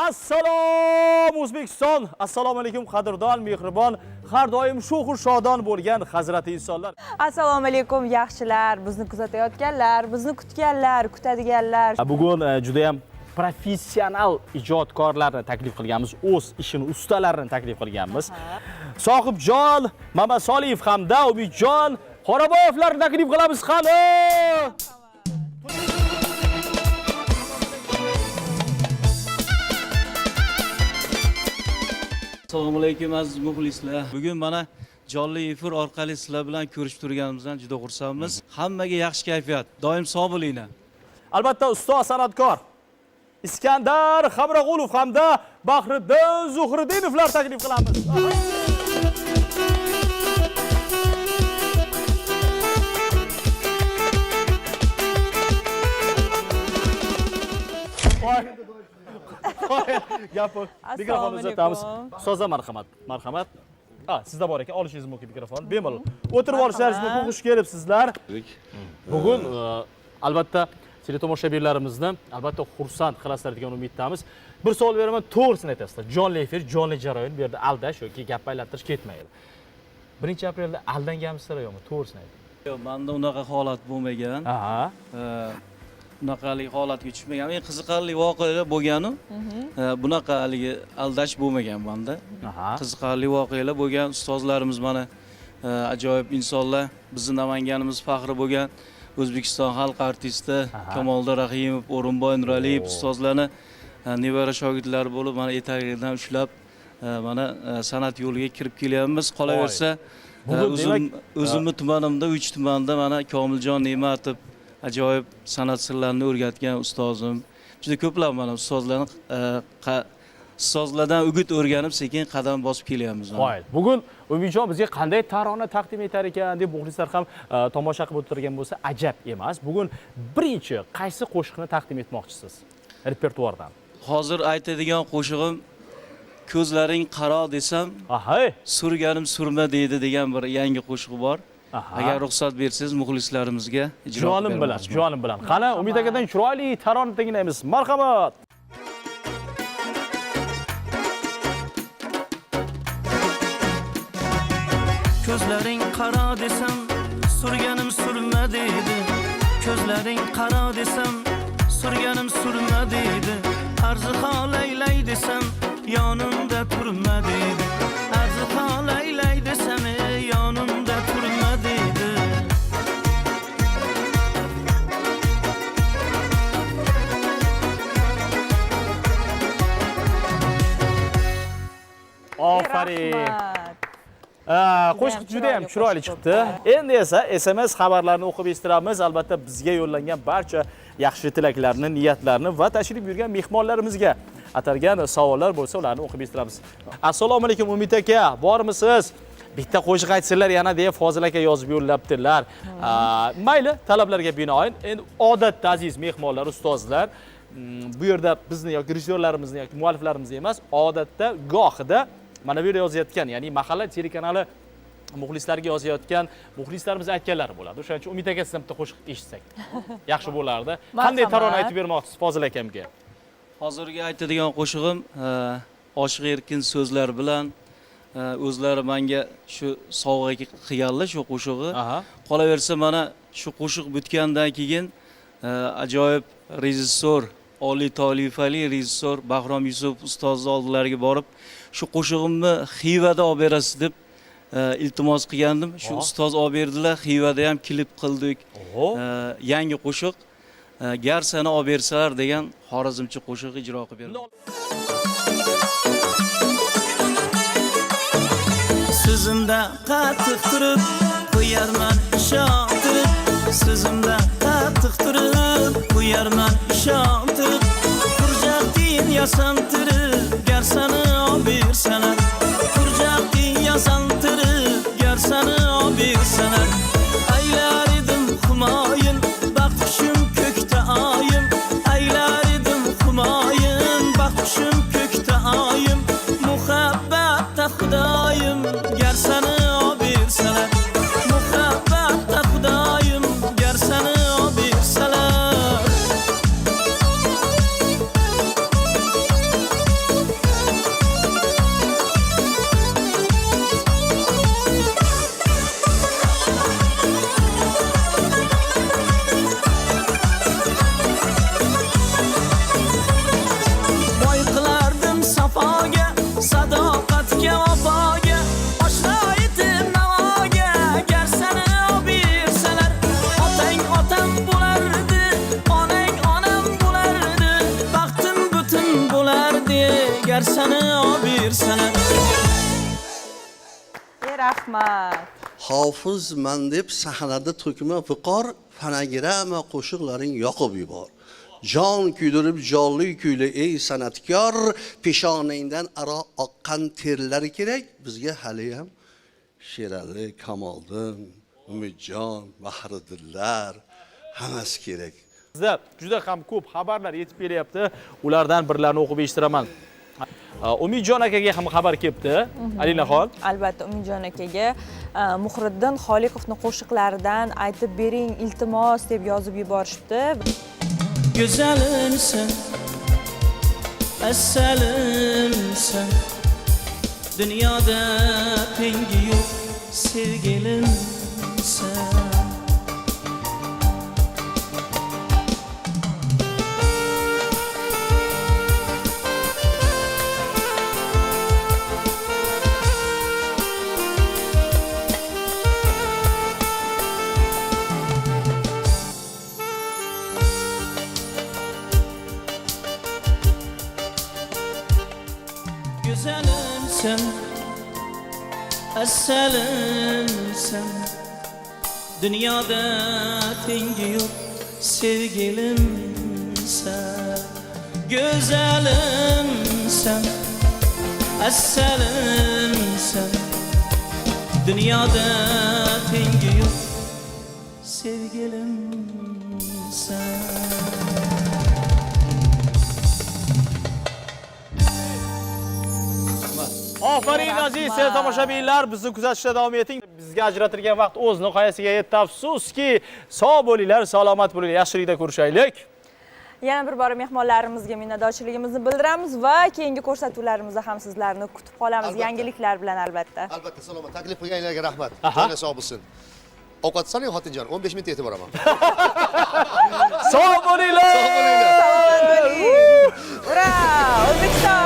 Assalom O'zbekiston. Assalomu alaykum qadrdon, mehribon, har doim shu shodon bo'lgan hazrati insonlar. Assalomu alaykum yaxshilar, bizni kuzatayotganlar, bizni kutganlar, kutadiganlar. Bugun juda ham professional ijodkorlarni taklif qilganmiz, o'z ishini ustalarini taklif qilganmiz. Sohibjon Mamasoliev hamda Umidjon Qoraboyevlarni taklif qilamiz. Qani! Assalomu alaykum aziz muxlislar. Bugun mana jonli efir orqali sizlar bilan ko'rishib turganimizdan juda xursandmiz. Hammaga yaxshi kayfiyat, doim sog' bo'linglar. Albatta ustoz san'atkor Iskandar Hamrag'ulov hamda Bahriddin Zuhridinovlar taklif qilamiz. Gapi mikrofonni uzatamiz. Ustoza marhamat. Sizda bor ekan, olishingiz mumkin mikrofon. Bemalol o'tirib olishlaringiz mumkin. Xush kelibsizlar. Bugun albatta teletomoshabinlarimizni albatta xursand qilasizlar degan umiddamiz. Bir savol beraman, to'g'risini aytasizlar. Jonli efir, jonli jarayon, bu yerda aldash yoki gap aylantirish ketmaydi. 1-aprelda aldanganmisizlar yo'qmi? To'g'risini ayting. Yo'q, menda unaqa holat bo'lmagan. Bunaqalik holatga tushmagan. Eng qiziqarli voqealar bo'lgan-u. Bunaqa haligi aldash bo'lmagan menda. Qiziqarli voqealar bo'lgan. Ustozlarimiz mana ajoyib insonlar. Bizning Namanganimiz faxri bo'lgan O'zbekiston xalq artisti Kamoliddin Rahimov, O'rinboy Nuraliyev ustozlarni nevara shogirdlari bo'lib, mana etagidan ushlab, mana san'at yo'liga kirib kelyapmiz. Qolaversa, o'zimni tumanimda 3 tumanda mana Komiljon Ne'matov ajoyib san'at sirlarini o'rgatgan ustozim. Juda ko'plab mana ustozlardan o'g'it o'rganib sekin qadam bosib kelyapmiz. Bugun Umidjon bizga qanday tarona taqdim etar ekan deb muxlislar ham tomosha qilib o'tirgan bo'lsa ajab emas. Bugun birinchi qaysi qo'shiqni taqdim etmoqchisiz repertuardan? Hozir aytadigan qo'shig'im Ko'zlaring qaro desam, surganim surma deydi degan bir yangi qo'shiq bor. Agar ruxsat bersangiz muxlislarimizga ijro qilib jonim bilan. Qani Umid akadan chiroyli tarona tinglaymiz. Marhamat. Ko'zlaring qaro desam, surganim surma deydi. Ko'zlaring qaro desam, surganim surma deydi. Arzi xolaylay desam, yonimda turma deydi. Arzi xolaylay desam, yonimda turma deydi. Aferin. Qo'shiq juda ham chiroyli chiqdi. Endi esa SMS xabarlarini o'qib eshittiramiz. Albatta bizga yo'llangan barcha yaxshi tilaklarni, niyatlarni va tashrif buyurgan mehmonlarimizga atalgan savollar bo'lsa, ularni o'qib eshittiramiz. Assalomu alaykum Umid aka, bormisiz? Bitta qo'shiq aytsinlar yana deya Fozil aka yozib yo'llabdilar. Mayli, talablarga binoan, endi odatda aziz mehmonlar, ustozlar, bu yerda bizni yoki rejissyorlarimizni yoki mualliflarimizni emas, odatda gohida mana bu yerda yozayotgan, ya'ni mahalla telekanali muxlislarga yozayotgan muxlislarimiz aytganlari bo'ladi. O'shaning uchun Umid aka sizdan bitta qo'shiq eshitsak yaxshi bo'lardi. Qanday tarona aytib bermoqchisiz Fozil akamga? Hozirgi aytadigan qo'shig'im oshiq erkin so'zlar bilan o'zlari menga shu sovg'a qilganlar shu qo'shig'i. Qolaversa mana shu qo'shiq bitgandan keyin ajoyib rejissor, oliy toifali rejissor Bahrom Yusuf ustozning oldilariga borib, shu qo'shig'imni Xivada olib berasiz deb iltimos qilgandim. Shu ustoz olib berdilar. Xivada ham klip qildik. Yangi qo'shiq Gar seni olib bersalar degan xorazmcha qo'shiq ijro qilib berdim. Sizimda qattiq turib qo'yarman ishontirib, sizimda qattiq turib qo'yarman ishontirib, qurjaqdin yasantirib, gar seni olib bersalar, qurjaqdin yasantirib, gar seni olib bersalar, aylar edim humoyin, baxtishim ko'kda oyim, aylar edim humoyin, baxtishim ko'kda oyim, muhabbatda xudoyim, gar seni olib bersalar, muhabbatda xudoyim, gar seni olib bersalar. agar sana bir sana. Rahmat. Hofiz man deb sahnada to'kma viqor, fonogramma qo'shiqlaring yoqib yubor. Jon kuydirib jonli kuyli ey san'atkor, peshonangdan aro oqqan terlar kerak. Bizga hali ham Sherali, Kamoliddin, Umidjon, Bahriddinlar hammasi kerak. Bizda juda ham ko'p xabarlar yetib kelyapti. Ulardan birlarini o'qib eshitiraman. Umidjon akaga ham xabar kelibdi. Alinaxon. Albatta Umidjon akaga Muhriddin Xoliqovning qo'shiqlaridan aytib bering iltimos deb yozib yuborishibdi. Güzelimsin, eselimsin, dünyada tengi yok sevgilimsin. Güzelimsin, eselimsin, dünyada tengi yok sevgilimsin. Güzelimsin, eselimsin, dünyada tengi yok sevgilimsin. Ofarin aziz tomoshabinlar, bizni kuzatishda davom eting. Bizga ajratilgan vaqt o'z nihoyasiga yetdi. Afsuski, sog' bo'linglar, salomat bo'linglar. Yaxshilikda ko'rishaylik. Yana bir bora mehmonlarimizga minnatdorchiligimizni bildiramiz va keyingi ko'rsatuvlarimizda ham sizlarni kutib qolamiz. Albatta. Yangiliklar bilan albatta. Albatta, salomat. Taklif qilganlarga rahmat. Joylar sog' bo'lsin. Ovqat soling xotinjon, 15 minut yetib boraman. Sog' bo'linglar. Sog' bo'linglar. Ura! O'zbekiston!